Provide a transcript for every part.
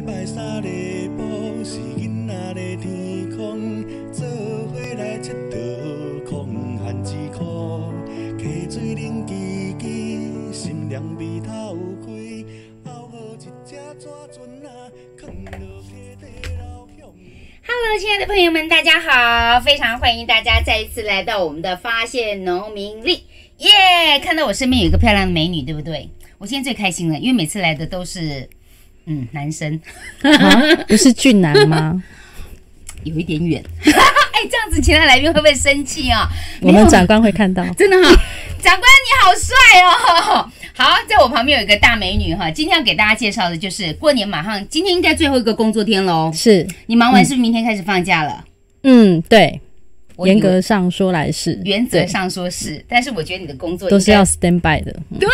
白衫的布，是囡仔的天空，做伙来佚佗，空寒之苦，溪水冷吱吱，心凉味透开，后好一只蛇船啊，放落溪底老向。Hello， 亲爱的朋友们，大家好！非常欢迎大家再一次来到我们的发现农民历，耶！看到我身边有一个漂亮的美女，对不对？我今天最开心了，因为每次来的都是男生，不是俊男吗？有一点远。哎，这样子其他来宾会不会生气啊？我们长官会看到，真的哈、长官你好帅哦！好，在我旁边有一个大美女哈，今天要给大家介绍的就是过年马上，今天应该最后一个工作天喽。是你忙完是不是明天开始放假了？对。严格上说来是，原则上说是，但是我觉得你的工作都是要 stand by 的。对，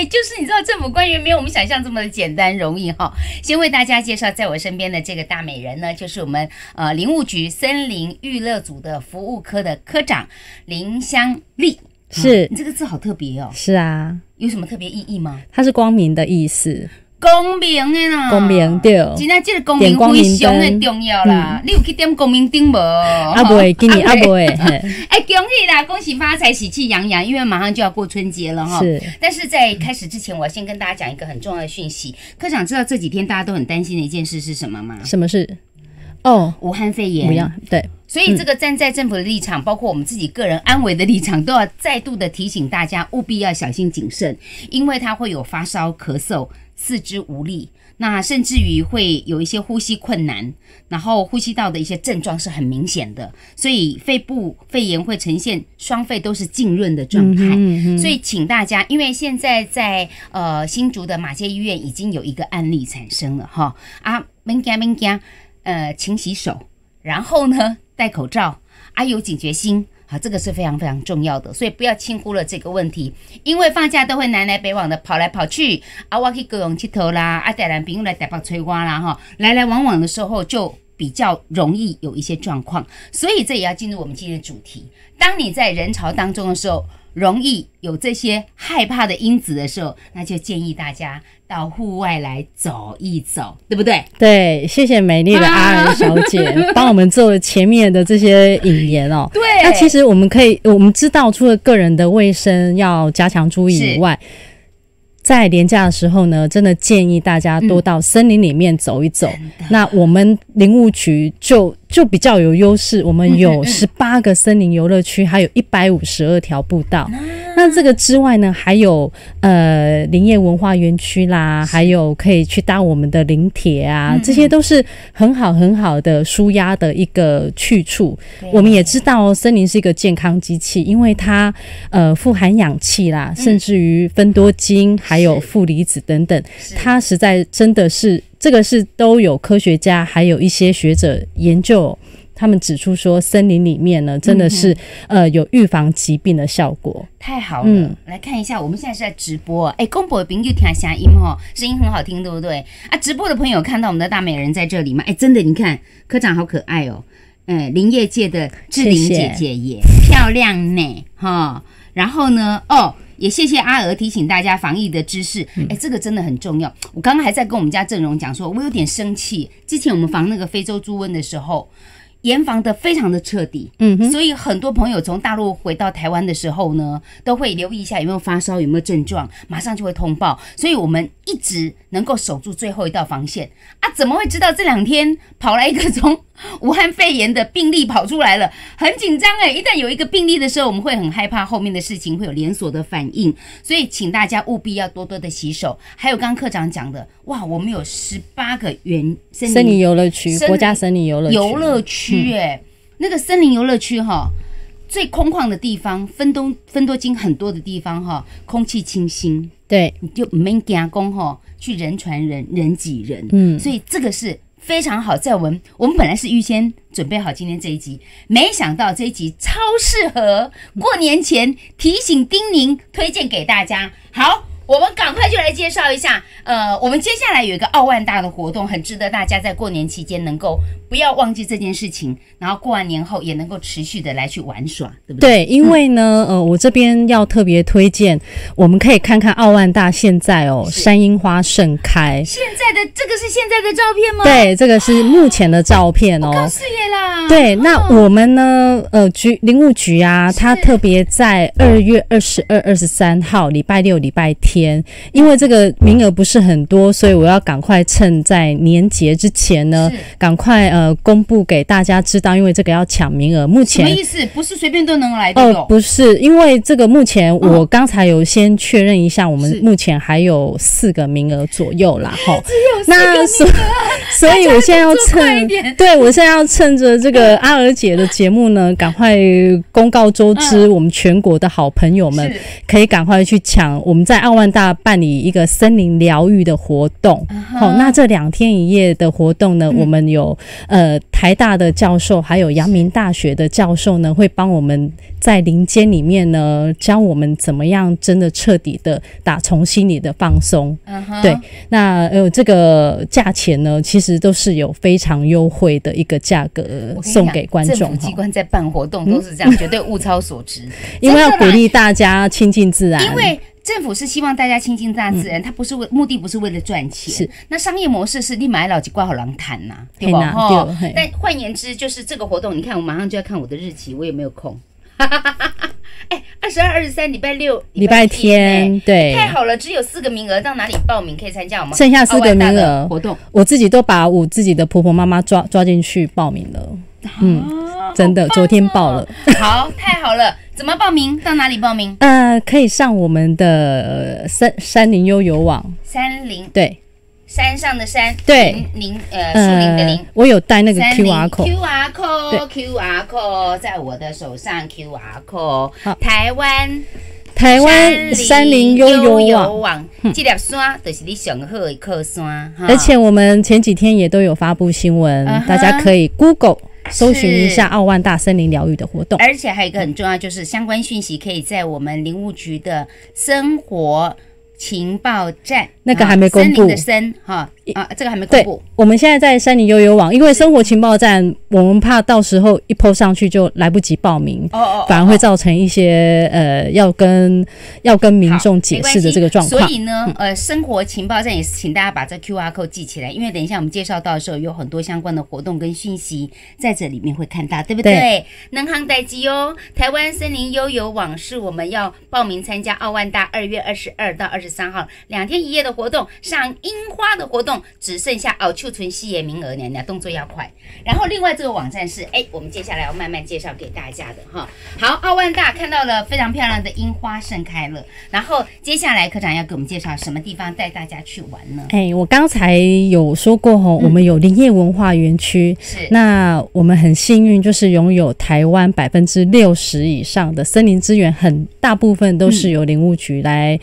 就是你知道政府官员没有我们想象这么的简单容易哈。先为大家介绍，在我身边的这个大美人呢，就是我们林务局森林育乐组的服务科的科长林香丽。是，你这个字好特别哦。是啊，有什么特别意义吗？它是光明的意思。公平的啦，公平对，今天这个公平非常的重要啦。你有去点公平灯无？不会，今年不会。哎，恭喜啦，恭喜发财，喜气洋洋，因为马上就要过春节了哈。是。但是在开始之前，我要先跟大家讲一个很重要的讯息。科长知道这几天大家都很担心的一件事是什么吗？什么事？武汉肺炎。不要，对。所以这个站在政府的立场，包括我们自己个人安危的立场，都要再度的提醒大家，务必要小心谨慎，因为它会有发烧、咳嗽、四肢无力。那甚至于会有一些呼吸困难，然后呼吸道的一些症状是很明显的，所以肺部肺炎会呈现双肺都是浸润的状态。所以请大家，因为现在在新竹的马偕医院已经有一个案例产生了哈免惊勤洗手，然后呢戴口罩有警觉心。好，这个是非常非常重要的，所以不要轻忽了这个问题。因为放假都会南来北往的跑来跑去我去高雄佚佗啦，带男朋友来台北吹瓜啦哈，来来往往的时候就比较容易有一些状况，所以这也要进入我们今天的主题。当你在人潮当中的时候，容易有这些害怕的因子的时候，那就建议大家到户外来走一走，对不对？对，谢谢美丽的阿尔小姐帮我们做了前面的这些引言哦。对，那其实我们知道，除了个人的卫生要加强注意以外，在连假的时候呢，真的建议大家多到森林里面走一走。那我们林务局就比较有优势，我们有18个森林游乐区，还有152条步道。那这个之外呢，还有林业文化园区啦，还有可以去搭我们的林铁啊，这些都是很好很好的抒压的一个去处。我们也知道森林是一个健康机器，因为它富含氧气啦，甚至于芬多精还有负离子等等，它实在真的是这个是都有科学家还有一些学者研究，他们指出说森林里面呢真的是有预防疾病的效果。太好了，来看一下，我们现在是在直播公播的朋友听声音声音很好听，对不对直播的朋友看到我们的大美人在这里吗？真的，你看科长好可爱哦，林业界的志玲姐姐也漂亮呢然后呢也谢谢阿娥提醒大家防疫的知识，这个真的很重要。我刚刚还在跟我们家郑荣讲说，我有点生气。之前我们防那个非洲猪瘟的时候，严防的非常的彻底，所以很多朋友从大陆回到台湾的时候呢，都会留意一下有没有发烧，有没有症状，马上就会通报。所以我们一直能够守住最后一道防线怎么会知道这2天跑来一个从武汉肺炎的病例跑出来了，很紧张一旦有一个病例的时候，我们会很害怕后面的事情会有连锁的反应，所以请大家务必要多多的洗手。还有刚刚科长讲的，哇，我们有18个森林游乐区，国家森林游乐区那个森林游乐区最空旷的地方，芬多精很多的地方空气清新，对，你就不用怕说去人传人，人挤人，所以这个是非常好。在我们本来是预先准备好今天这一集，没想到这一集超适合过年前提醒叮咛推荐给大家。好，我们赶快就来介绍一下，我们接下来有一个奥万大的活动，很值得大家在过年期间能够不要忘记这件事情，然后过完年后也能够持续的来去玩耍，对不对？对，因为呢，我这边要特别推荐，我们可以看看奥万大现在山樱花盛开。现在的这个是现在的照片吗？对，这个是目前的照片告诉爷啦。对，那我们呢，林务局啊，它特别在2月22、23号，礼拜六、礼拜天，因为这个名额不是很多，所以我要赶快趁在年节之前呢，赶快公布给大家知道，因为这个要抢名额。目前什么意思？不是随便都能来的不是，因为这个目前我刚才有先确认一下，我们目前还有4个名额左右啦，吼。只有4个名额，所以我现在要趁，对，我现在要趁着这个阿尔姐的节目呢，赶快公告周知，我们全国的好朋友们可以赶快去抢。我们在奥万大办理一个森林疗愈的活动，那这2天1夜的活动呢，我们有台大的教授，还有阳明大学的教授呢，会帮我们在林间里面呢，教我们怎么样真的彻底的打从心里的放松。对，那这个价钱呢，其实都是有非常优惠的一个价格送给观众。政府机关在办活动都是这样，绝对物超所值，因为要鼓励大家亲近自然。因为政府是希望大家亲近大自然，它不是目的不是为了赚钱。是，那商业模式是你买老几挂好狼谈呐，对吧？但换言之，就是这个活动，你看我马上就要看我的日期，我也没有空。22、23礼拜六、礼拜天，对，太好了，只有4个名额，到哪里报名可以参加我们剩下4个名额活动？我自己都把我自己的婆婆妈妈抓进去报名了。真的，昨天报了。好，太好了！怎么报名？到哪里报名？可以上我们的山林悠游网。山林，对，山上的山，对，树林的林。我有带那个 QR code，QR code，QR code 在我的手上 ，QR code。台湾山林悠游网，这粒山就是你上好的靠山。而且我们前几天也都有发布新闻，大家可以 Google 搜寻一下奥万大森林疗愈的活动。而且还有一个很重要，就是相关讯息可以在我们林务局的生活情报站，那个还没公布，森林的森这个还没公布。我们现在在山林悠游网，因为生活情报站，我们怕到时候一 po 上去就来不及报名，反而会造成一些要跟民众解释的这个状况。所以呢，生活情报站也是请大家把这 QR code 记起来，因为等一下我们介绍到的时候，有很多相关的活动跟讯息在这里面会看到，对不对？能行代志哦。台湾森林悠游网是我们要报名参加奥万大2月22到23号2天1夜的活动，赏樱花的活动。只剩下就存4个名额，娘娘动作要快。然后另外这个网站是我们接下来要慢慢介绍给大家的哈。好，奥万大看到了非常漂亮的樱花盛开了，然后接下来科长要给我们介绍什么地方带大家去玩呢？我刚才有说过我们有林业文化园区，是那我们很幸运，就是拥有台湾60%以上的森林资源，很大部分都是由林务局来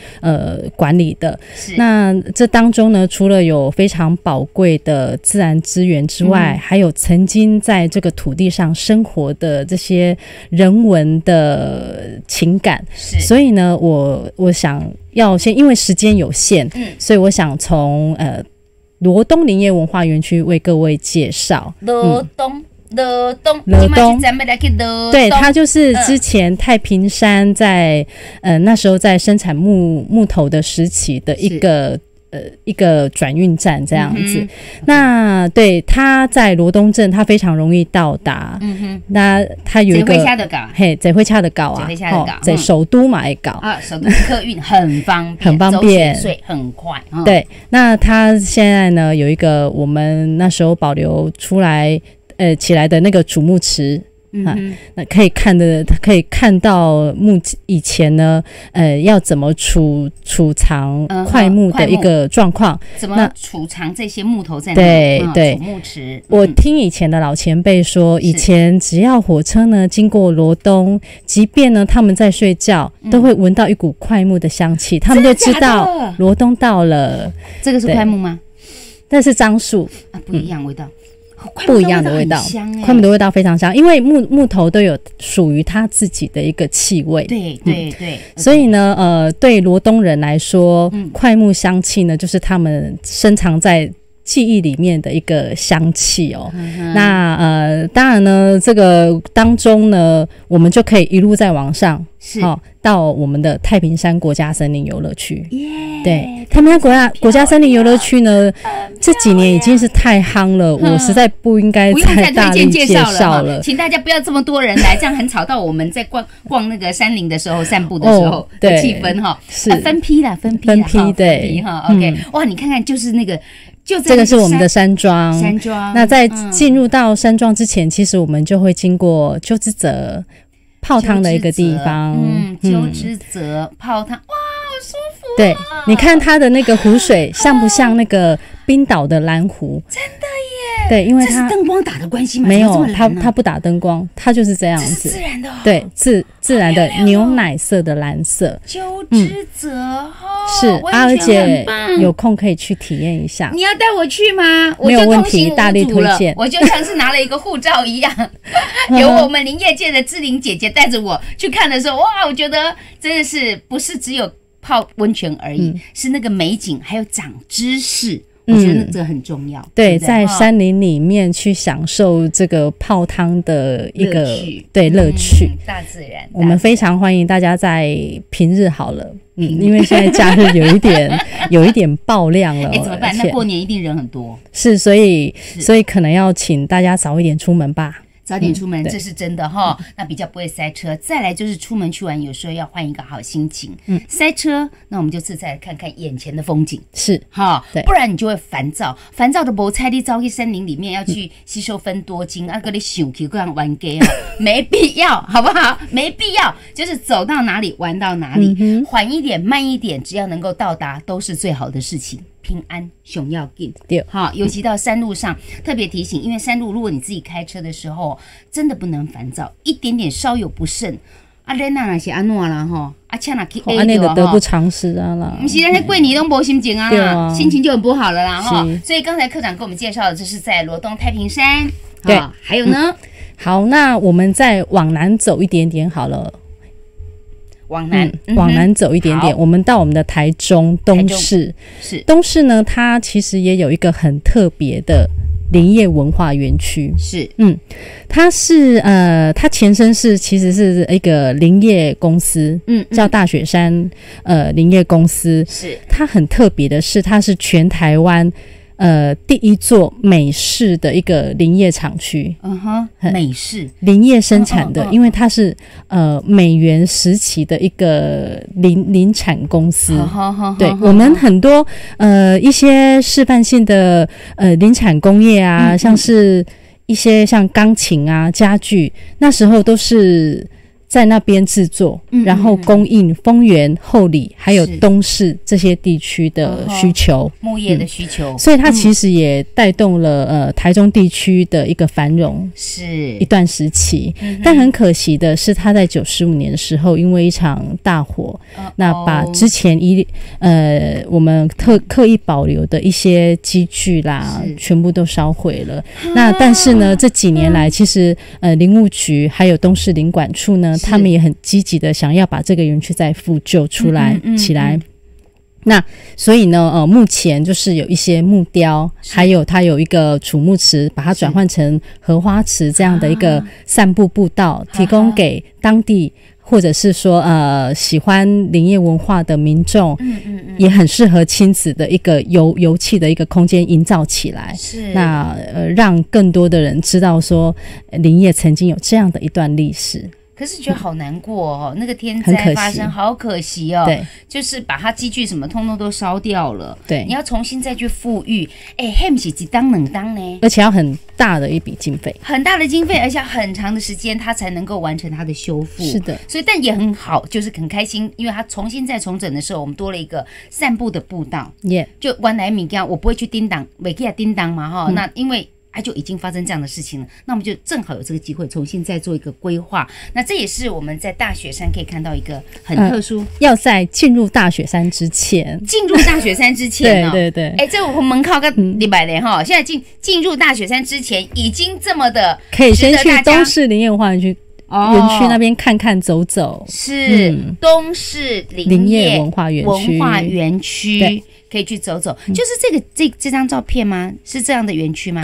管理的。是那这当中呢，除了有非常宝贵的自然资源之外，还有曾经在这个土地上生活的这些人文的情感。所以呢，我想要先，因为时间有限，所以我想从罗东林业文化园区为各位介绍。罗东，对，它就是之前太平山在那时候在生产木头的时期的一个转运站这样子。那对，它在罗东镇，它非常容易到达。那它有一个在会恰的搞啊，在首都嘛会搞首都客运很方便，很方便，所以很快。对，那它现在呢有一个我们那时候保留出来起来的那个主木池。那可以看到以前呢，要怎么储藏块木的一个状况，怎么储藏这些木头在那里？对，储木池。我听以前的老前辈说，以前只要火车呢经过罗东，即便呢他们在睡觉，都会闻到一股块木的香气，他们就知道罗东到了。这个是块木吗？那是樟树不一样味道。不一样的味道，快木的味道非常香，因为木头都有属于它自己的一个气味。对，所以呢，对罗东人来说，快木香气呢，就是他们深藏在记忆里面的一个香气哦。那当然呢，这个当中呢，我们就可以一路再往上，到我们的太平山国家森林游乐区。对，太平山国家森林游乐区呢，这几年已经是太夯了，我实在不应该再大力介绍了。请大家不要这么多人来，这样很吵到我们在逛那个山林的时候、散步的时候的气氛哈。是分批对，OK， 哇，你看看就是那个。这个是我们的山庄。那在进入到山庄之前，其实我们就会经过鸠之泽泡汤的一个地方。鸠之泽泡汤，哇，好舒服啊！对，你看它的那个湖水像不像那个冰岛的蓝湖？真的耶！对，因为它这是灯光打的关系吗？没有，它不打灯光，它就是这样子，自然的。对，自然的牛奶色的蓝色。鸠之泽是而且有空可以去体验一下。你要带我去吗？没有问题，大力推荐。我就像是拿了一个护照一样，有我们林业界的志玲姐姐带着我去看的时候，哇，我觉得真的是不是只有泡温泉而已，是那个美景还有长知识。我觉得这很重要。对，在山林里面去享受这个泡汤的一个乐趣，大自然。我们非常欢迎大家在平日好了，因为现在假日有一点爆量了。怎么办？那过年一定人很多。是，所以可能要请大家早一点出门吧。早点出门，这是真的哈，那比较不会塞车。再来就是出门去玩，有时候要换一个好心情。塞车，那我们就是再来看看眼前的风景，是哈，不然你就会烦躁。烦躁的不猜你走去森林里面要去吸收芬多精，跟你想去这样玩 game， 没必要，好不好？没必要，就是走到哪里玩到哪里，缓一点、慢一点，只要能够到达，都是最好的事情。平安熊要紧，对，好，尤其到山路上，特别提醒，因为山路如果你自己开车的时候，真的不能烦躁，一点点稍有不慎，人那是安怎啦吼，恰那去 A 掉，得不偿失啊啦，不是，那过年都没心情啊，心情就很不好了啦哈。所以刚才科长给我们介绍的，这是在罗东太平山，对，还有呢，好，那我们再往南走一点点好了。往南走一点点，我们到我们的台中东市。是东市呢，它其实也有一个很特别的林业文化园区。是，它是它前身其实是一个林业公司，叫大雪山林业公司。是，它很特别的是，它是全台湾第一座美式的一个林业厂区，美式林业生产的，因为它是美元时期的一个林产公司。对，我们很多一些示范性的林产工业啊，像是一些像钢琴啊、家具，那时候都是在那边制作，然后供应丰原、后里还有东市这些地区的需求，木业的需求，所以它其实也带动了台中地区的一个繁荣，是一段时期。但很可惜的是，它在95年的时候，因为一场大火，那把之前我们刻意保留的一些机具啦，全部都烧毁了。那但是呢，这几年来，其实林务局还有东市林管处呢，他们也很积极的想要把这个园区再复旧出来起来。那所以呢，目前就是有一些木雕，还有它有一个储木池，把它转换成荷花池这样的一个散步步道，提供给当地或者是说喜欢林业文化的民众，也很适合亲子的一个游憩的一个空间营造起来。是，那让更多的人知道说林业曾经有这样的一段历史。可是觉得好难过哦，那个天灾发生好可惜哦。对，就是把它机具什么通通都烧掉了。对，你要重新再去复育，还不是一当两当呢？而且要很大的一笔经费，很大的经费，而且很长的时间，它才能够完成它的修复。是的，所以但也很好，就是很开心，因为它重新再重整的时候，我们多了一个散步的步道。就原来物件我不会去叮当，没给它叮当嘛哈。那因为就已经发生这样的事情了，那我们就正好有这个机会重新再做一个规划。那这也是我们在大雪山可以看到一个很特殊，要在进入大雪山之前，进入大雪山之前对对对，这我门靠个礼拜年哈，现在进入大雪山之前已经这么的，可以先去东势林业文化园区那边看看走走，是东势林业文化园区。可以去走走，就是这张照片吗？是这样的园区吗？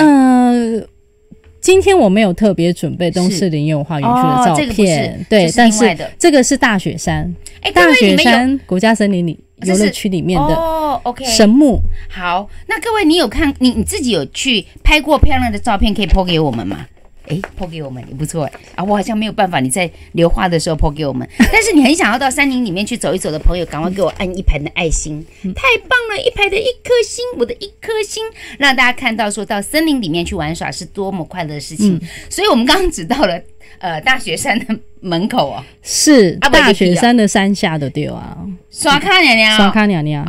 今天我没有特别准备东势林业文化园区的照片，对，但是这个是大雪山，大雪山国家森林游乐区里面的神木。好，那各位你有看你自己有去拍过漂亮的照片，可以 po 给我们吗？po 给我们也不错我好像没有办法你在留话的时候 po 给我们，但是你很想要到山林里面去走一走的朋友，赶快给我按一排的爱心，太棒了，一排的一颗星，我的一颗星，让大家看到说到森林里面去玩耍是多么快乐的事情。所以我们刚刚只到了大雪山的门口是大雪山的山下的对刷卡娘娘刷卡娘娘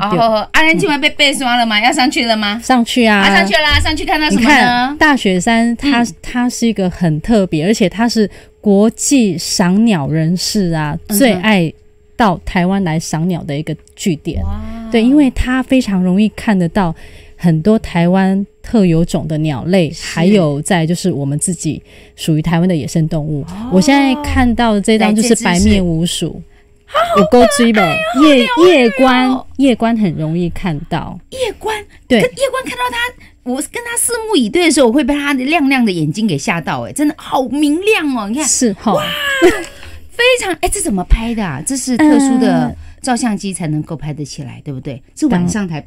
咱今晚被背刷了吗？要上去了吗？上去上去了，上去看到什么呢？你看大雪山它是一个很特别，而且它是国际赏鸟人士最爱到台湾来赏鸟的一个据点。对，因为它非常容易看得到很多台湾特有种的鸟类，还有再就是我们自己属于台湾的野生动物。我现在看到的这张就是白面鼯鼠，有够追吧？夜观很容易看到。夜观对，夜观看到它，我跟它拭目以对的时候，我会被它的亮亮的眼睛给吓到。真的好明亮哦！你看，是哇，非常这怎么拍的这是特殊的照相机才能够拍得起来，对不对？是晚上才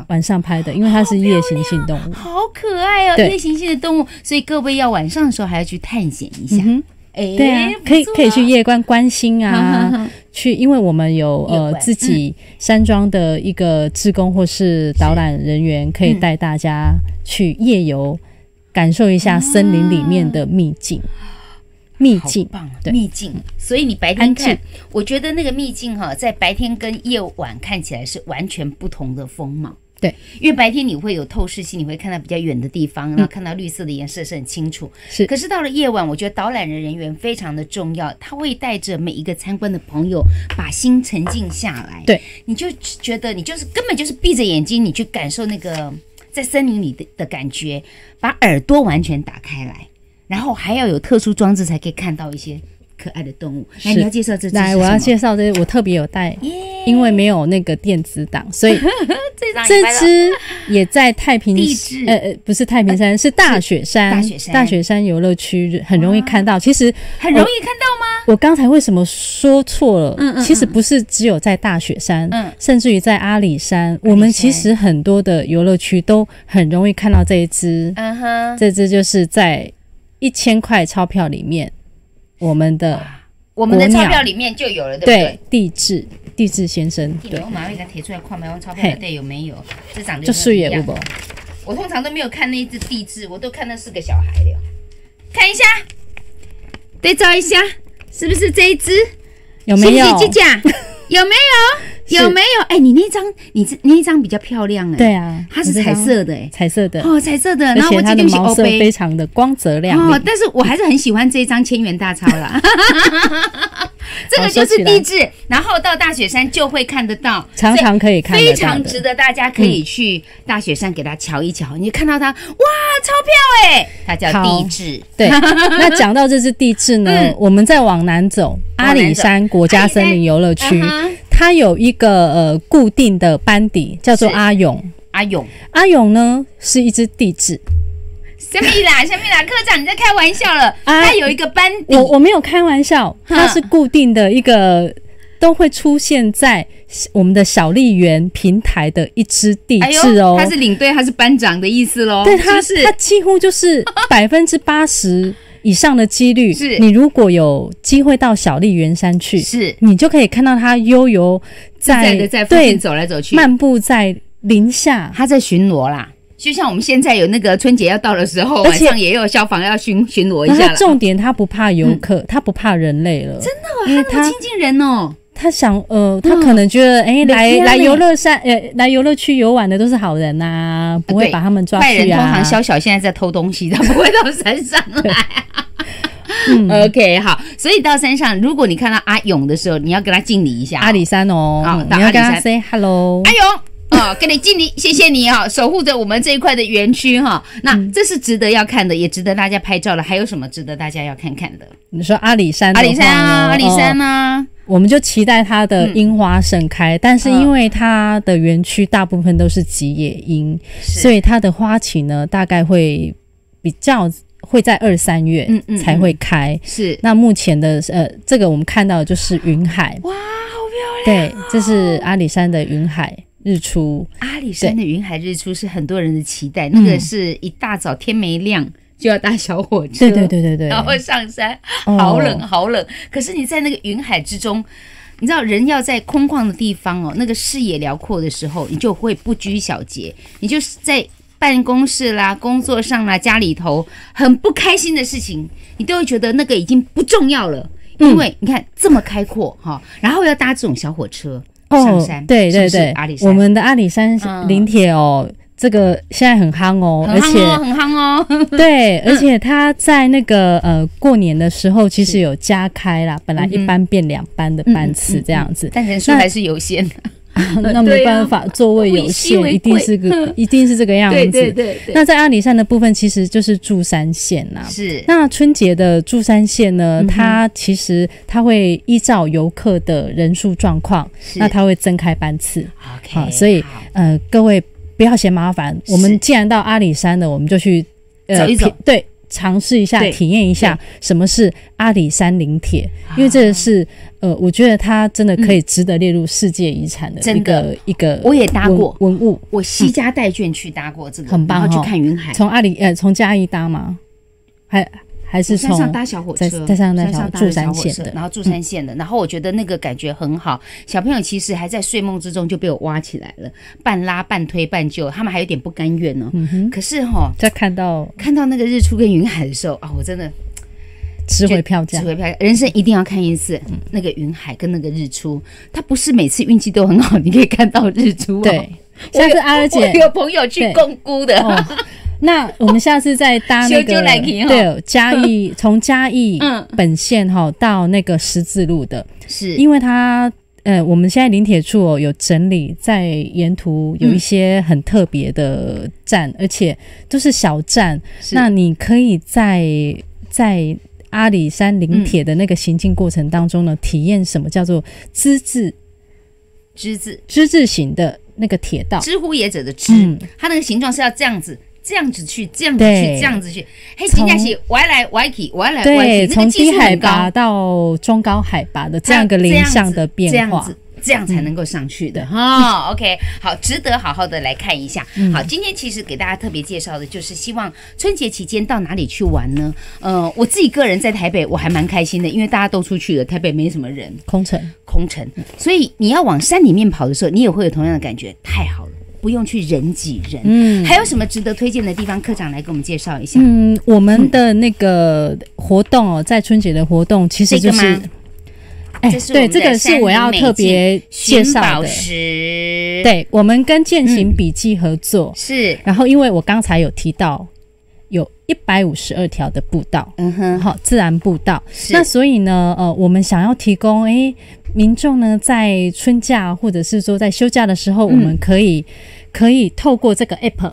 晚上拍的，因为它是夜行性动物，好可爱哦！夜行性的动物，所以各位要晚上的时候还要去探险一下。对啊，可以去夜观观星去，因为我们有自己山庄的一个志工或是导览人员，可以带大家去夜游，感受一下森林里面的秘境。好棒秘境，所以你白天看，我觉得那个秘境在白天跟夜晚看起来是完全不同的风貌。对，因为白天你会有透视器，你会看到比较远的地方，然后看到绿色的颜色是很清楚。可是到了夜晚，我觉得导览人员非常的重要，他会带着每一个参观的朋友把心沉静下来。对，你就觉得你就是根本就是闭着眼睛，你去感受那个在森林里的感觉，把耳朵完全打开来。然后还要有特殊装置才可以看到一些可爱的动物。来，你要介绍这只？来，我要介绍这只，我特别有带，因为没有那个电子档，所以这只也在太平不是太平山，是大雪山游乐区，很容易看到。其实很容易看到吗？我刚才为什么说错了？其实不是只有在大雪山，甚至于在阿里山，我们其实很多的游乐区都很容易看到这一只。这只就是在1000块钞票里面，我们的钞票里面就有了，对不对？地质先生，对，我马上给他贴出来看，买张钞票对有没有？这长得就是也不，我通常都没有看那一只地质，我都看那4个小孩了。看一下，对照一下，是不是这一只？有没有？姐姐有没有？有没有？你那一张比较漂亮对啊，它是彩色的彩色的，然后它的毛色非常的光泽亮丽但是我还是很喜欢这一张千元大钞啦。这个就是地质，然后到大雪山就会看得到，常常可以看得到，非常值得大家可以去大雪山给它瞧一瞧。你就看到它，哇，钞票它叫地质。对，那讲到这只地质呢，我们再往南走，阿里山国家森林游乐区，它有一个固定的班底，叫做阿勇。阿勇呢是一只地质。什么啦，科长你在开玩笑了？它有一个班底，我没有开玩笑，它是固定的一个，都会出现在我们的小笠原平台的一只地质哦。他是领队，他是班长的意思咯。对，他几乎就是80%以上的几率。是，你如果有机会到小笠原山去，是，你就可以看到他悠游在附近走来走去，漫步在林下，他在巡逻啦。就像我们现在有那个春节要到的时候，晚上也有消防要巡逻一下了。重点他不怕游客，他不怕人类了，真的，他那么亲近人哦。他想他可能觉得来游乐山来游乐区游玩的都是好人啊，不会把他们抓去啊。坏人通常小小现在在偷东西，他不会到山上来。OK， 好，所以到山上，如果你看到阿勇的时候，你要跟他敬礼一下。阿里山哦，你要跟他 say hello， 阿勇跟你敬礼，谢谢你守护着我们这一块的园区那这是值得要看的，也值得大家拍照的。还有什么值得大家要看看的？你说阿里山的话，阿里山啊。我们就期待它的樱花盛开，但是因为它的园区大部分都是吉野樱，所以它的花期呢大概会比较会在2、3月才会开。是，那目前的这个我们看到的就是云海，哇，好漂亮！对，这是阿里山的云海日出。阿里山的云海日出是很多人的期待，那个是一大早天没亮就要搭小火车，对，然后上山，好冷好冷。可是你在那个云海之中，你知道人要在空旷的地方那个视野辽阔的时候，你就会不拘小节，你就是在办公室啦、工作上啦、家里头很不开心的事情，你都会觉得那个已经不重要了，因为你看这么开阔然后要搭这种小火车上山，对，是不是阿里山？我们的阿里山林铁这个现在很夯而且很夯对，而且它在那个过年的时候其实有加开啦，本来1班变2班的班次这样子，但人数还是有限的。那没办法，座位有限，一定是这个样子。对。那在阿里山的部分，其实就是住山线啦。是。那春节的住山线呢，它其实它会依照游客的人数状况，那它会增开班次。OK， 所以各位不要嫌麻烦，我们既然到阿里山了，我们就去走一走，对。尝试一下，体验一下什么是阿里山林铁，因为这个是我觉得它真的可以值得列入世界遗产的一个我也搭过文物，我西家带眷去搭过这个，很棒，然后去看云海。从嘉义搭吗？还是从山上搭小火车，在山上住山线的，然后住山线的，然后我觉得那个感觉很好。小朋友其实还在睡梦之中就被我挖起来了，半拉半推半就，他们还有点不甘愿可是在看到那个日出跟云海的时候我真的值回票价，人生一定要看一次那个云海跟那个日出。它不是每次运气都很好，你可以看到日出对，下次阿尔姐我有朋友去贡菇的。那我们下次再搭那个对从嘉义本线到那个十字路的，是因为它我们现在林铁处有整理，在沿途有一些很特别的站，而且都是小站。那你可以在阿里山林铁的那个行进过程当中呢，体验什么叫做之字形的那个铁道，知乎野者的知，它那个形状是要这样子去，这样子去，嘿，真的是歪来歪去，对，从低海拔到中高海拔的这样一个林相的变化，这样才能够上去的OK， 好，值得好好的来看一下。好，今天其实给大家特别介绍的就是希望春节期间到哪里去玩呢？我自己个人在台北我还蛮开心的，因为大家都出去了，台北没什么人，空城，所以你要往山里面跑的时候，你也会有同样的感觉，太好了。不用去人挤人。还有什么值得推荐的地方？科长来给我们介绍一下。我们的那个活动在春节的活动其实就是对，这个是我要特别介绍的。对，我们跟健行笔记合作，是。然后因为我刚才有提到有152条的步道，好，自然步道。那所以呢，我们想要提供民众呢在春假或者是说在休假的时候，我们可以透过这个 app。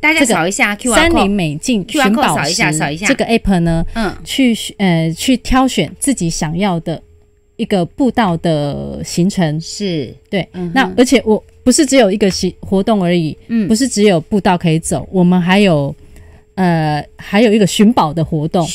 大家扫一下 QR code， 山林美境寻宝扫一下这个 app 呢，去挑选自己想要的一个步道的行程，是对。那而且我不是只有一个活动而已，不是只有步道可以走，我们还有一个寻宝的活动。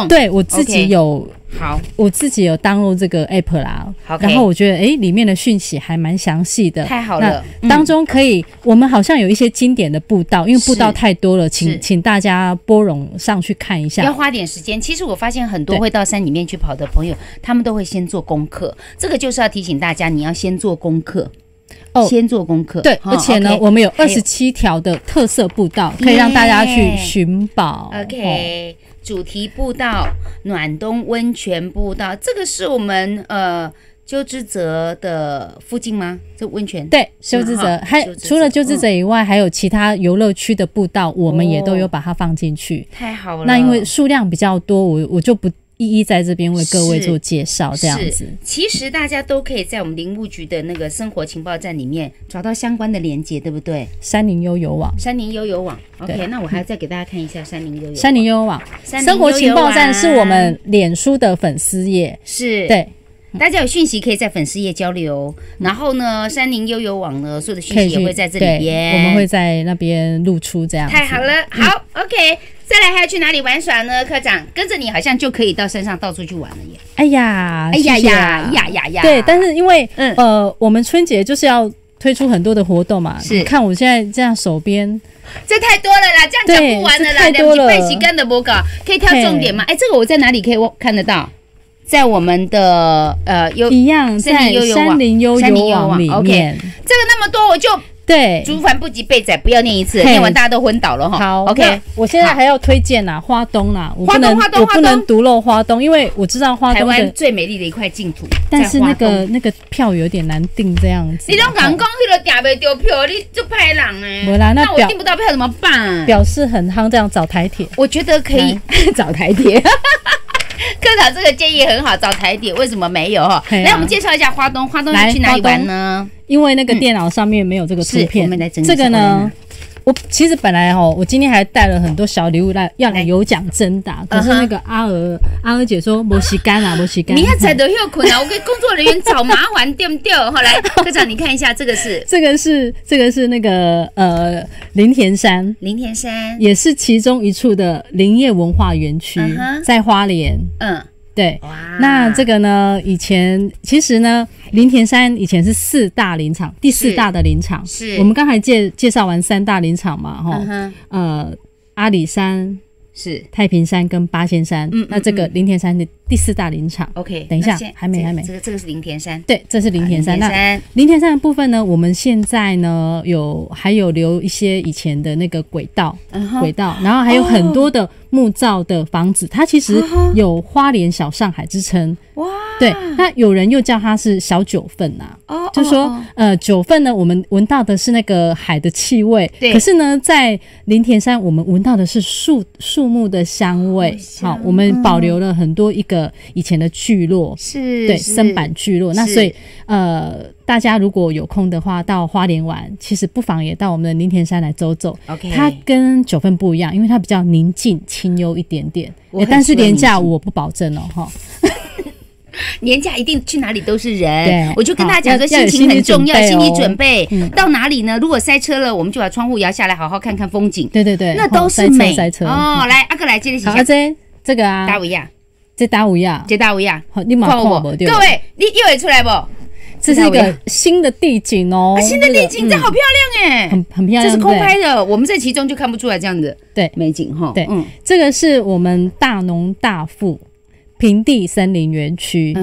对，我自己有。好，我自己有download这个 app 啦，然后我觉得里面的讯息还蛮详细的，太好了。当中可以，我们好像有一些经典的步道，因为步道太多了，请大家拨冗上去看一下，要花点时间。其实我发现很多会到山里面去跑的朋友，他们都会先做功课，这个就是要提醒大家，你要先做功课。先做功课，对，而且呢，我们有27条的特色步道，可以让大家去寻宝。OK， 主题步道、暖冬温泉步道，这个是我们鸠之泽的附近吗？这温泉？对，鸠之泽还除了鸠之泽以外，还有其他游乐区的步道，我们也都有把它放进去。太好了。那因为数量比较多，我就不一一在这边为各位做介绍，这样子。其实大家都可以在我们林务局的那个生活情报站里面找到相关的连结，对不对？山林悠游网，山林悠游网。OK， 那我还要再给大家看一下山林悠游。山林悠游网，生活情报站是我们脸书的粉丝页，是对。大家有讯息可以在粉丝页交流，然后呢，山林悠游网呢，所有的讯息也会在这里边，我们会在那边露出这样子。太好了，好，OK， 再来还要去哪里玩耍呢？科长跟着你好像就可以到山上到处去玩了耶！哎呀，对，但是因为我们春节就是要推出很多的活动嘛，是看我现在这样手边。这太多了啦，这样讲不完了啦，太多了，背洗干的不搞，可以挑重点吗？哎，这个我在哪里可以看得到？在我们的一样在山林悠游网里面，这个那么多我就对竹凡不及被宰，不要念一次，念完大家都昏倒了哈。好 ，OK， 我现在还要推荐啦，花东啦，我不能独漏花东，因为我知道花东台湾最美丽的一块净土，但是那个票有点难订这样子。你都敢讲那个订不到票，你就拍人哎。没啦，那我订不到票怎么办？表示很夯，这样找台铁，我觉得可以找台铁。科长这个建议很好，找台铁为什么没有哈？来，我们介绍一下花东，花东要去哪里玩呢？因为那个电脑上面没有这个图片，我们来整理这个呢。我其实本来我今天还带了很多小礼物要来有奖征答，可是那个阿娥姐说没时间啊，没时间。你要踩得又困啊，我给工作人员找麻烦，对不对？后来科长你看一下，这个是那个林田山也是其中一处的林业文化园区，在花莲。对，那这个呢？以前其实呢，林田山以前是4大林场，第4大的林场。是我们刚才介绍完3大林场嘛，阿里山是太平山跟八仙山，那这个林田山的第4大林场。OK， 等一下，还没，这个是林田山，对，这是林田山。那林田山的部分呢，我们现在呢还有留一些以前的那个轨道，然后还有很多的木造的房子，它其实有花莲小上海之称。哇，对，那有人又叫它是小九份啊，就说九份呢，我们闻到的是那个海的气味，可是呢，在林田山我们闻到的是树木的香味。好，我们保留了很多一个以前的聚落，是对森板聚落。那所以大家如果有空的话，到花莲玩，其实不妨也到我们的林田山来走走。它跟九份不一样，因为它比较宁静清幽一点点，但是廉价我不保证哦。年假一定去哪里都是人，我就跟大家讲说心情很重要，心理准备。到哪里呢？如果塞车了，我们就把窗户摇下来，好好看看风景。对，那都是美。塞车哦，来阿哥来接着写。这个啊，达维亚，这达维亚，好，你马看不？各位，你又会出来不？这是一个新的地景哦，新的地景，这好漂亮哎，很漂亮。这是空拍的，我们在其中就看不出来这样的美景哈。对，这个是我们大农大富平地森林园区。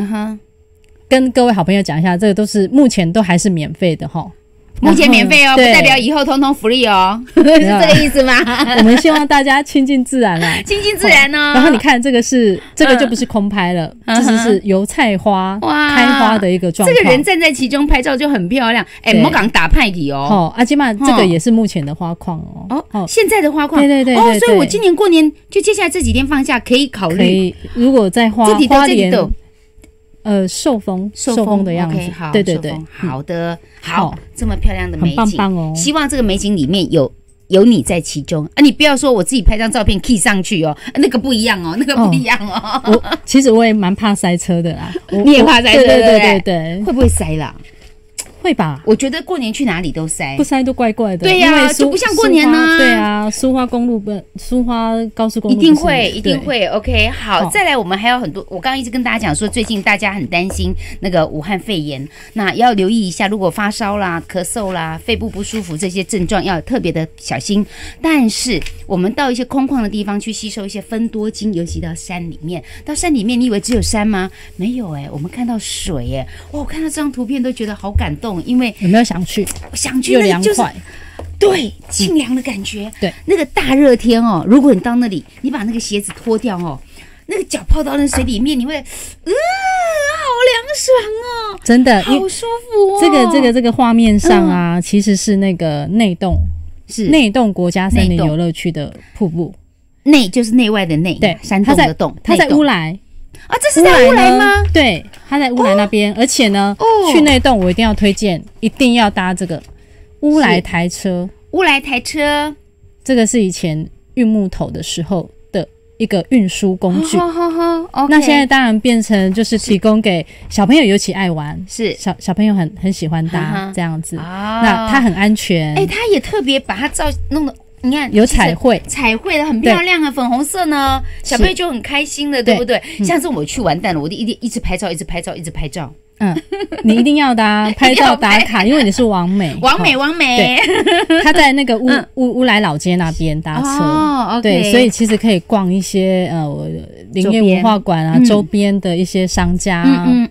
跟各位好朋友讲一下，这个都是目前都还是免费的哈。目前免费哦，不代表以后通通福利哦，是这个意思吗？我们希望大家亲近自然啦，亲近自然哦。然后你看这个就不是空拍了，这是油菜花开花的一个状况。这个人站在其中拍照就很漂亮，不要讲打派体哦。阿基玛这个也是目前的花况哦，现在的花况，对哦，所以我今年过年就接下来这几天放假可以考虑，如果在花莲。受风的样子，对，好的，好，这么漂亮的美景，很棒哦！希望这个美景里面有你在其中啊！你不要说我自己拍张照片 key 上去哦，那个不一样哦，其实我也蛮怕塞车的啦，你也怕塞车，对，会不会塞啦？会吧？我觉得过年去哪里都塞，不塞都怪怪的。对呀，就不像过年呢。对啊，苏花高速公路一定会。OK， 好，再来，我们还有很多。我刚刚一直跟大家讲说，最近大家很担心那个武汉肺炎，那要留意一下，如果发烧啦、咳嗽啦、肺部不舒服这些症状，要特别的小心。但是我们到一些空旷的地方去吸收一些芬多精，尤其到山里面。到山里面，你以为只有山吗？没有我们看到水哇！我看到这张图片都觉得好感动。因为有没有想去？想去，又凉快，对，清凉的感觉。对，那个大热天如果你到那里，你把那个鞋子脱掉那个脚泡到那水里面，你会，好凉爽哦，真的，好舒服哦。这个画面上啊，其实是那个内洞，是内洞国家森林游乐区的瀑布，内就是内外的内，对，山洞的洞，它在乌来。啊，这是在乌来吗？对，它在乌来那边，而且呢，去内洞我一定要推荐，一定要搭这个乌来台车。乌来台车，这个是以前运木头的时候的一个运输工具。那现在当然变成就是提供给小朋友，尤其爱玩，是小朋友很喜欢搭这样子。那它很安全。它也特别把它弄得。你看有彩绘的很漂亮啊，粉红色呢，小朋友就很开心的，对不对？下次我去完蛋了，我一直拍照。你一定要的啊，拍照打卡，因为你是王美。对，他在那个乌来老街那边搭车，对，所以其实可以逛一些林业文化馆啊，周边的一些商家，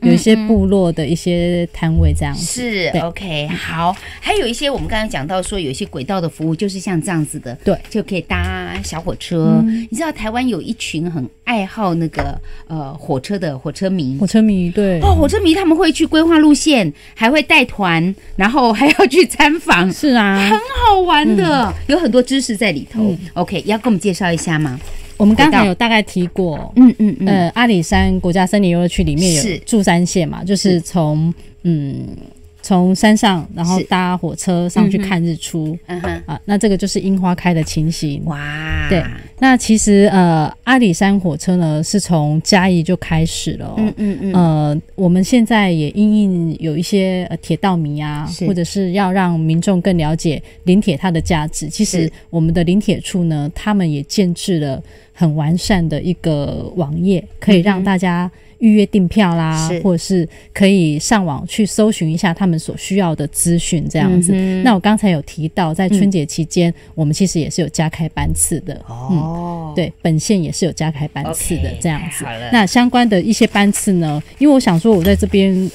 有一些部落的一些摊位这样子。是 OK， 好，还有一些我们刚刚讲到说有一些轨道的服务，就是像这样子的，对，就可以搭小火车。你知道台湾有一群很爱好那个火车迷，对，火车迷他们会去规划路线，还会带团，然后还要去参访，是啊，很好玩的，有很多知识在里头。OK， 要跟我们介绍一下吗？我们刚才有大概提过，阿里山国家森林游乐区里面有住山线嘛，就是从山上，然后搭火车上去看日出，那这个就是樱花开的情形。哇，对，那其实阿里山火车呢是从嘉义就开始了我们现在也因应有一些铁道迷啊，或者是要让民众更了解林铁它的价值，其实我们的林铁处呢，他们也建置了很完善的一个网页，可以让大家预约订票啦，或者是可以上网去搜寻一下他们所需要的资讯这样子。那我刚才有提到在春节期间我们其实也是有加开班次的对，本线也是有加开班次的这样子。那相关的一些班次呢，因为我想说我在这边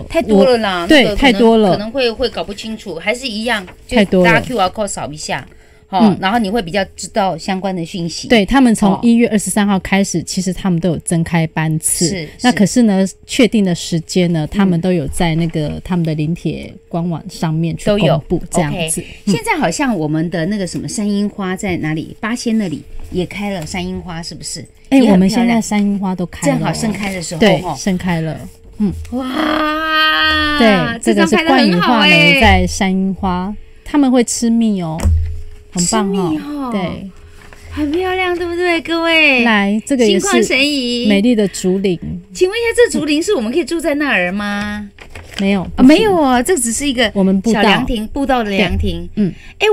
太多了啦，对，太多了，可能会搞不清楚，还是一样，太多了，大家 QR code 扫一下。然后你会比较知道相关的讯息。对，他们从1月23号开始，其实他们都有增开班次。那可是呢，确定的时间呢，他们都有在那个他们的林铁官网上面去公布这样子。现在好像我们的那个什么山樱花在哪里？八仙那里也开了山樱花，是不是？我们现在山樱花都开了，正好盛开的时候，对，盛开了。哇，对，这个是冠羽画眉在山樱花，他们会吃蜜哦。很棒对，很漂亮，对不对，各位？来，这个也是美丽的竹林。请问一下，这竹林是我们可以住在那儿吗？没有没有哦，这只是一个我们小凉亭，步道的凉亭。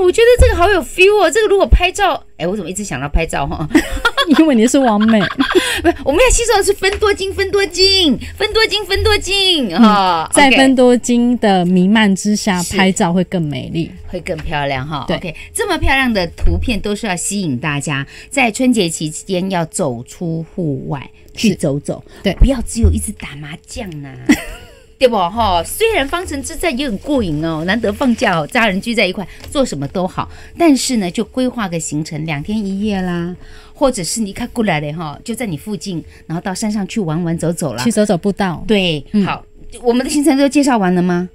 我觉得这个好有 feel 哦。这个如果拍照，我怎么一直想到拍照哈？因为你是王美，不是，我们要吸收的是分多精哈。在分多精的弥漫之下，拍照会更美丽，会更漂亮哈。对 ，OK， 这么漂亮的图片都是要吸引大家，在春节期间要走出户外去走走，对，不要只有一直打麻将呐。对不哈？虽然方城之战也很过瘾哦，难得放假哦，家人聚在一块，做什么都好。但是呢，就规划个行程2天1夜啦，或者是你看过来的哈，就在你附近，然后到山上去玩走走啦，去走走步道。对，好，我们的行程都介绍完了吗？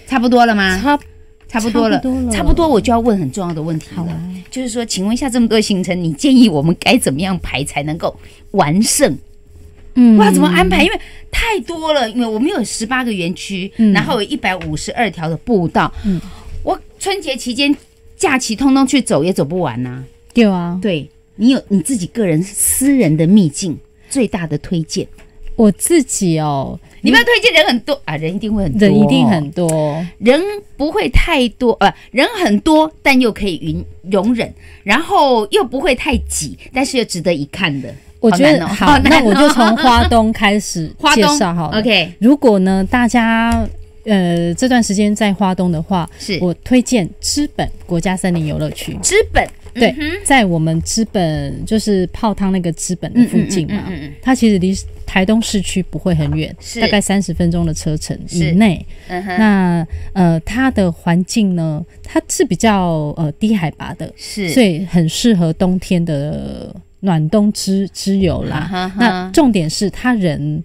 差不多了吗？差不多了，差不多我就要问很重要的问题了，就是说，请问一下，这么多行程，你建议我们该怎么样排才能够完胜？哇，怎么安排？因为太多了，因为我们有18个园区，然后有152条的步道，我春节期间假期通通去走也走不完呐。对啊，对，你有你自己个人私人的秘境，最大的推荐。我自己你不要推荐人很多啊，人一定会很多，人一定很多，人不会太多，人很多，但又可以容忍，然后又不会太挤，但是又值得一看的。我觉得好，那我就从花东开始介绍好了。OK， 如果呢大家这段时间在花东的话，我推荐知本国家森林游乐区。知本，对，在我们知本就是泡汤那个知本的附近嘛，它其实离台东市区不会很远，大概30分钟的车程以内。那它的环境呢，它是比较低海拔的，所以很适合冬天的暖冬之游啦。那重点是他人，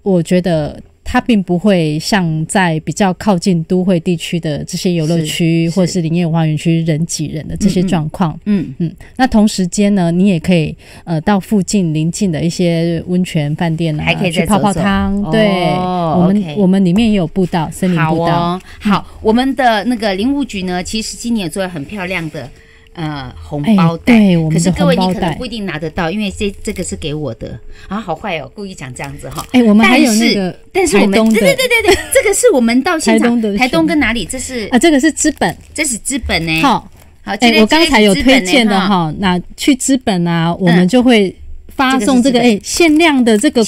我觉得它并不会像在比较靠近都会地区的这些游乐区或是林业文化园区人挤人的这些状况。那同时间呢，你也可以到附近邻近的一些温泉饭店啊，还可以去泡泡汤。对，我们里面也有步道，森林步道。好，我们的那个林务局呢，其实今年有做了很漂亮的红包袋，对，我们的红包袋。可是各位你可能不一定拿得到，因为这个是给我的啊，好坏哦，故意讲这样子哈。我们还有那个台东的，对，这个是我们到现场台东跟哪里？这是这个是资本，这是资本呢。好，我刚才有推荐的哈，那去资本啊，我们就会发送这个限量的这个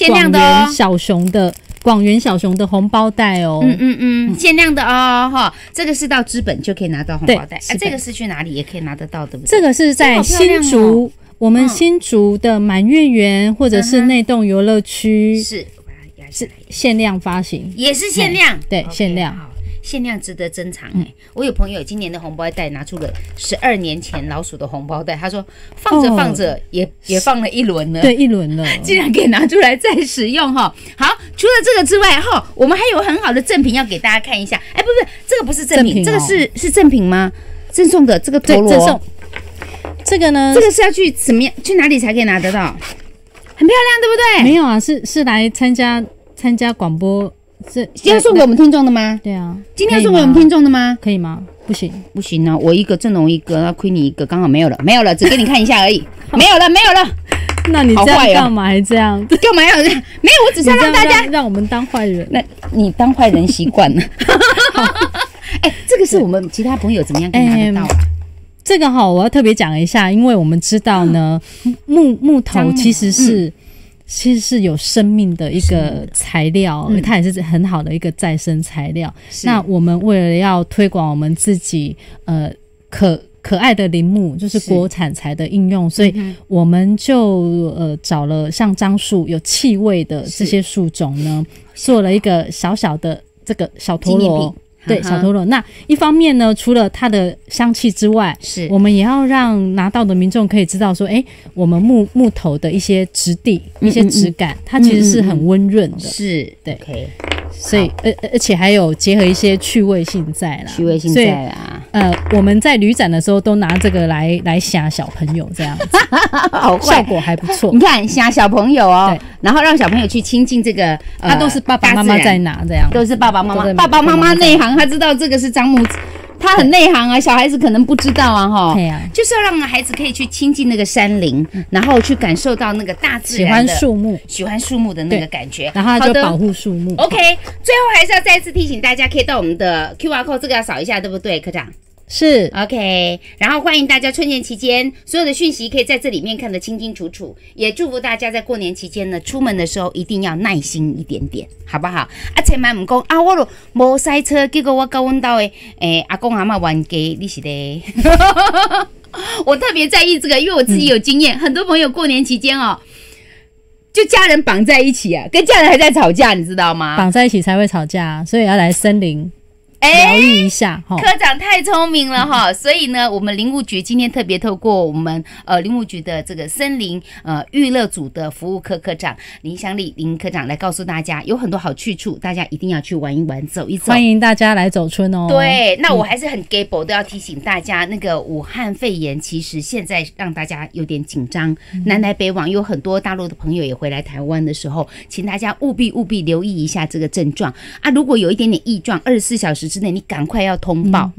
广元小熊的红包袋哦，限量的哦哈，这个是到资本就可以拿到红包袋，这个是去哪里也可以拿得到，对不对？这个是在新竹，我们新竹的满月园或者是内洞游乐区是限量发行，也是限量，对，限量。限量值得珍藏我有朋友今年的红包袋拿出了12年前老鼠的红包袋，他说放着放着也放了一轮了，对，一轮了，竟然可以拿出来再使用哈。好，除了这个之外哈，我们还有很好的赠品要给大家看一下。不是，这个不是赠品，这个是赠品吗？赠送的这个陀螺，赠送。这个呢？这个是要去怎么样？去哪里才可以拿得到？很漂亮，对不对？没有啊，是来参加广播。是要送给我们听众的吗？对啊，今天要送给我们听众的吗？可以吗？不行啊！我一个，郑龙一个，要亏你一个，刚好没有了，只给你看一下而已，没有了。那你这样干嘛还这样？干嘛要这样？没有，我只是要让大家让我们当坏人。那你当坏人习惯了。这个是我们其他朋友怎么样可以拿得到？这个我要特别讲一下，因为我们知道呢，木头其实是有生命的一个材料，它也是很好的一个再生材料。那我们为了要推广我们自己可爱的林木，就是国产材的应用，所以我们就找了像樟树有气味的这些树种呢，做了一个小小的这个小陀螺。对，小陀螺。那一方面呢，除了它的香气之外，我们也要让拿到的民众可以知道说，我们木头的一些质地、一些质感，它其实是很温润的。是，对。所以而且还有结合一些趣味性在啦。我们在旅展的时候都拿这个来吓小朋友这样子，效果还不错。你看吓小朋友哦，然后让小朋友去亲近这个，他都是爸爸妈妈在拿这样，都是爸爸妈妈内行，他知道这个是樟木。他很内行啊，小孩子可能不知道啊，哈，就是要让孩子可以去亲近那个山林，然后去感受到那个大自然的喜欢树木的那个感觉，然后他就保护树木。OK， 最后还是要再次提醒大家，可以到我们的 QR code 这个要扫一下，对不对，科长？是 OK， 然后欢迎大家春节期间所有的讯息可以在这里面看得清清楚楚，也祝福大家在过年期间呢，出门的时候一定要耐心一点点，好不好？千万唔讲啊，我都无塞车，结果我跟阮家的阿公阿嬷冤家，你是咧？我特别在意这个，因为我自己有经验，很多朋友过年期间就家人绑在一起啊，跟家人还在吵架，你知道吗？绑在一起才会吵架，所以要来森林。疗愈一下，科长太聪明了哈！所以呢，我们林务局今天特别透过我们林务局的这个森林娱乐组的服务科科长林香丽林科长来告诉大家，有很多好去处，大家一定要去玩一玩、走一走。欢迎大家来走春哦！对，那我还是很 gable 都要提醒大家，那个武汉肺炎其实现在让大家有点紧张，南来北往，有很多大陆的朋友也回来台湾的时候，请大家务必留意一下这个症状啊！如果有一点点异状，24小时之内你赶快要通报，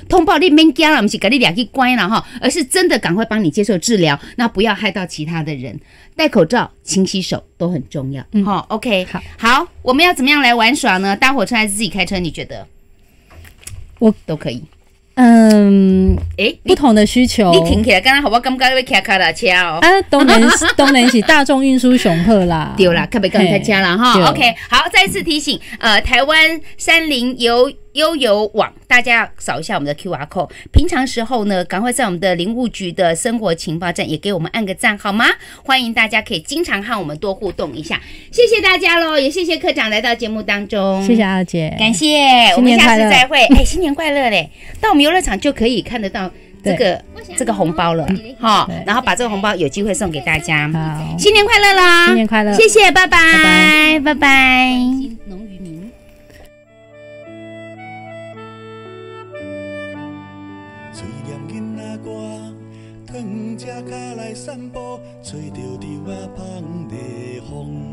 通报你免惊了，不是给你两个关了哈，而是真的赶快帮你接受治疗，那不要害到其他的人。戴口罩、勤洗手都很重要。OK， 好，我们要怎么样来玩耍呢？搭火车还是自己开车？你觉得？我都可以。不同的需求，你停起来，刚刚好，我感觉你会骑卡拉车哦。当然是大众运输上好啦，对啦，可别刚开车啦哈。OK， 好，再次提醒，台湾山林悠游网，大家要扫一下我们的 QR code。平常时候呢，赶快在我们的林务局的生活情报站也给我们按个赞好吗？欢迎大家可以经常和我们多互动一下，谢谢大家喽，也谢谢科长来到节目当中，谢谢阿姐，感谢，我们下次再会。新年快乐嘞！到我们游乐场就可以看得到这个红包了哈，然后把这个红包有机会送给大家。好，新年快乐啦！新年快乐，谢谢，拜拜，拜拜。农渔民。嘴念囡仔歌，躺只脚来散步，吹着稻仔香的风。